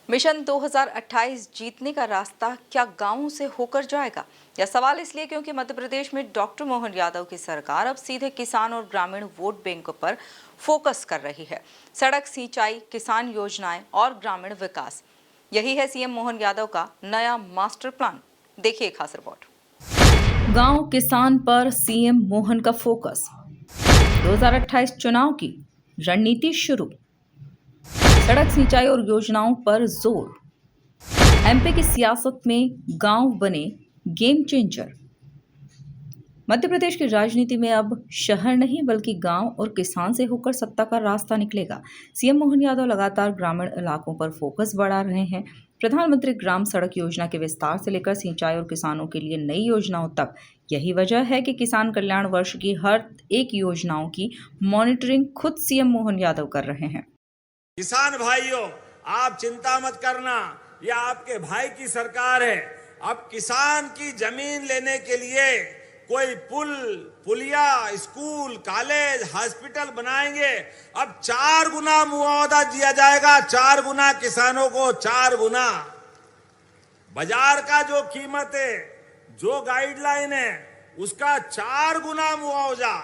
Mission 2028 जीतने का रास्ता क्या गांवों से होकर जाएगा? यह सवाल इसलिए क्योंकि मध्य प्रदेश में डॉक्टर मोहन यादव की सरकार अब सीधे किसान और ग्रामीण वोट बैंक पर फोकस कर रही है। सड़क, सिंचाई, किसान योजनाएं और ग्रामीण विकास, यही है सीएम मोहन यादव का नया मास्टर प्लान। देखिए खास रिपोर्ट। गांव किसान पर सीएम मोहन का फोकस। 2028 चुनाव की रणनीति शुरू। सड़क, सिंचाई और योजनाओं पर जोर। एमपी की सियासत में गांव बने गेम चेंजर। मध्य प्रदेश की राजनीति में अब शहर नहीं बल्कि गांव और किसान से होकर सत्ता का रास्ता निकलेगा। सीएम मोहन यादव लगातार ग्रामीण इलाकों पर फोकस बढ़ा रहे हैं। प्रधानमंत्री ग्राम सड़क योजना के विस्तार से लेकर सिंचाई और किसानों के लिए नई योजनाओं तक। यही वजह है कि किसान कल्याण वर्ष की हर एक योजनाओं की मॉनिटरिंग खुद सीएम मोहन यादव कर रहे हैं। किसान भाइयों, आप चिंता मत करना, यह आपके भाई की सरकार है। अब किसान की जमीन लेने के लिए कोई पुलिया, स्कूल, कॉलेज, हॉस्पिटल बनाएंगे। अब 4 गुना मुआवजा दिया जाएगा, 4 गुना किसानों को, 4 गुना। बाजार का जो कीमत है, जो गाइडलाइन है, उसका 4 गुना मुआवजा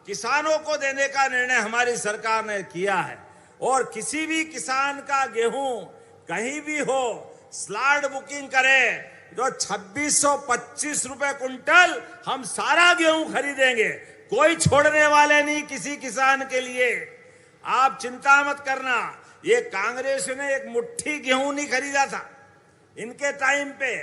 किसानों को देने का निर्णय हमारी सरकार ने किया है। और किसी भी किसान का गेहूं कहीं भी हो, स्लॉट बुकिंग करें तो 2625 रुपए कुंटल हम सारा गेहूं खरीदेंगे, कोई छोड़ने वाले नहीं किसी किसान के लिए। आप चिंता मत करना, ये कांग्रेस ने एक मुट्ठी गेहूं नहीं खरीदा था इनके टाइम पे,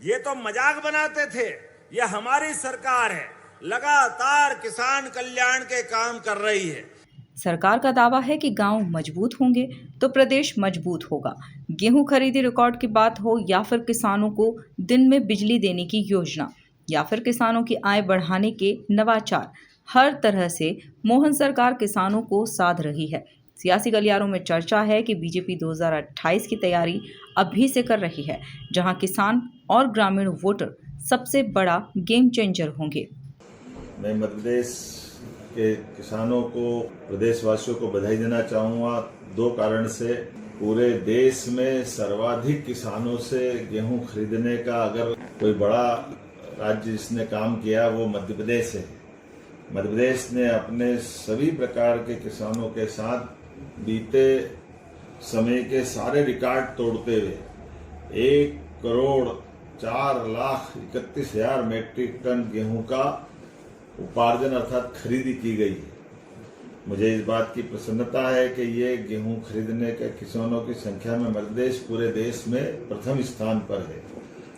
ये तो मजाक बनाते थे। ये हमारी सरकार है, लगातार किसान कल्याण के काम कर रही है। सरकार का दावा है कि गांव मजबूत होंगे तो प्रदेश मजबूत होगा। गेहूं खरीदी रिकॉर्ड की बात हो या फिर किसानों को दिन में बिजली देने की योजना या फिर किसानों की आय बढ़ाने के नवाचार, हर तरह से मोहन सरकार किसानों को साध रही है। सियासी गलियारों में चर्चा है कि बीजेपी 2028 की तैयारी अभी से कर रही है, जहां किसान और ग्रामीण वोटर सबसे बड़ा गेम चेंजर होंगे। मैं मध्य प्रदेश के किसानों को, प्रदेशवासियों को बधाई देना चाहूँगा 2 कारण से। पूरे देश में सर्वाधिक किसानों से गेहूं खरीदने का अगर कोई बड़ा राज्य जिसने काम किया वो मध्य प्रदेश है। मध्य प्रदेश ने अपने सभी प्रकार के किसानों के साथ बीते समय के सारे रिकॉर्ड तोड़ते हुए 1,04,31,000 मैट्रिक टन गेहूं का उपार्जन अर्थात खरीदी की गई है। मुझे इस बात की प्रसन्नता है कि ये गेहूं खरीदने के किसानों की संख्या में मध्य प्रदेश पूरे देश में प्रथम स्थान पर है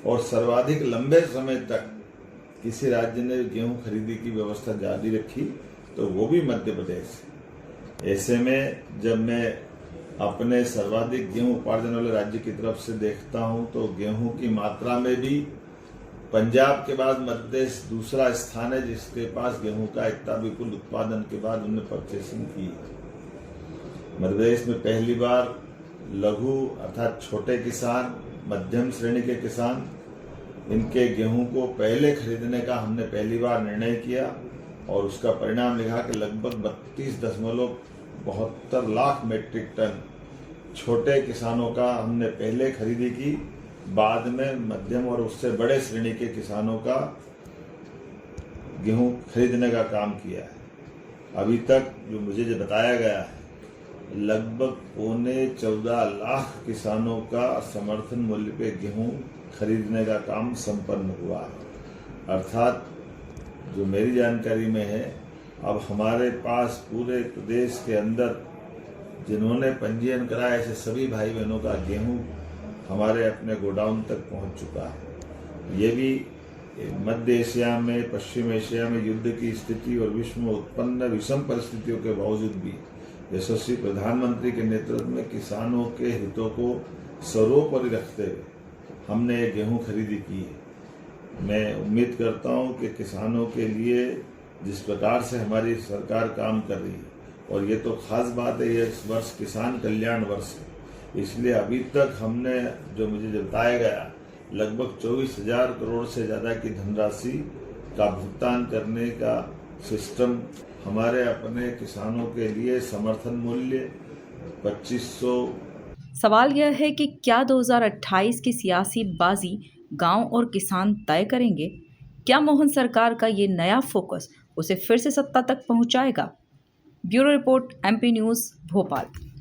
और सर्वाधिक लंबे समय तक किसी राज्य ने गेहूं खरीदी की व्यवस्था जारी रखी तो वो भी मध्य प्रदेश है। ऐसे में जब मैं अपने सर्वाधिक गेहूं उपार्जन वाले राज्य की तरफ से देखता हूं तो गेहूं की मात्रा में भी पंजाब के बाद मध्य प्रदेश दूसरा स्थान है जिसके पास गेहूं का इतना विपुल उत्पादन के बाद उन्होंने परचेसिंग की। मध्य प्रदेश में पहली बार लघु अर्थात छोटे किसान, मध्यम श्रेणी के किसान, इनके गेहूं को पहले खरीदने का हमने पहली बार निर्णय किया और उसका परिणाम लिखा कि लगभग 32.72 लाख मैट्रिक टन छोटे किसानों का हमने पहले खरीदी की, बाद में मध्यम और उससे बड़े श्रेणी के किसानों का गेहूं खरीदने का काम किया है। अभी तक जो मुझे जो बताया गया है लगभग 14.25 लाख किसानों का समर्थन मूल्य पे गेहूं खरीदने का काम संपन्न हुआ है। अर्थात जो मेरी जानकारी में है अब हमारे पास पूरे प्रदेश के अंदर जिन्होंने पंजीयन कराया ऐसे सभी भाई बहनों का गेहूं हमारे अपने गोडाउन तक पहुंच चुका है। ये भी मध्य एशिया में, पश्चिम एशिया में युद्ध की स्थिति और विश्व में उत्पन्न विषम परिस्थितियों के बावजूद भी यशस्वी प्रधानमंत्री के नेतृत्व में किसानों के हितों को सर्वोपरि रखते हुए हमने ये गेहूं खरीदी की है। मैं उम्मीद करता हूं कि किसानों के लिए जिस प्रकार से हमारी सरकार काम कर रही है, और ये तो खास बात है, ये इस वर्ष किसान कल्याण वर्ष है, इसलिए अभी तक हमने जो मुझे बताया गया लगभग 24,000 करोड़ से ज़्यादा की धनराशि का भुगतान करने का सिस्टम हमारे अपने किसानों के लिए समर्थन मूल्य 2500 सवाल यह है कि क्या 2028 की सियासी बाजी गांव और किसान तय करेंगे? क्या मोहन सरकार का ये नया फोकस उसे फिर से सत्ता तक पहुंचाएगा? Bureau report, MP news, Bhopal.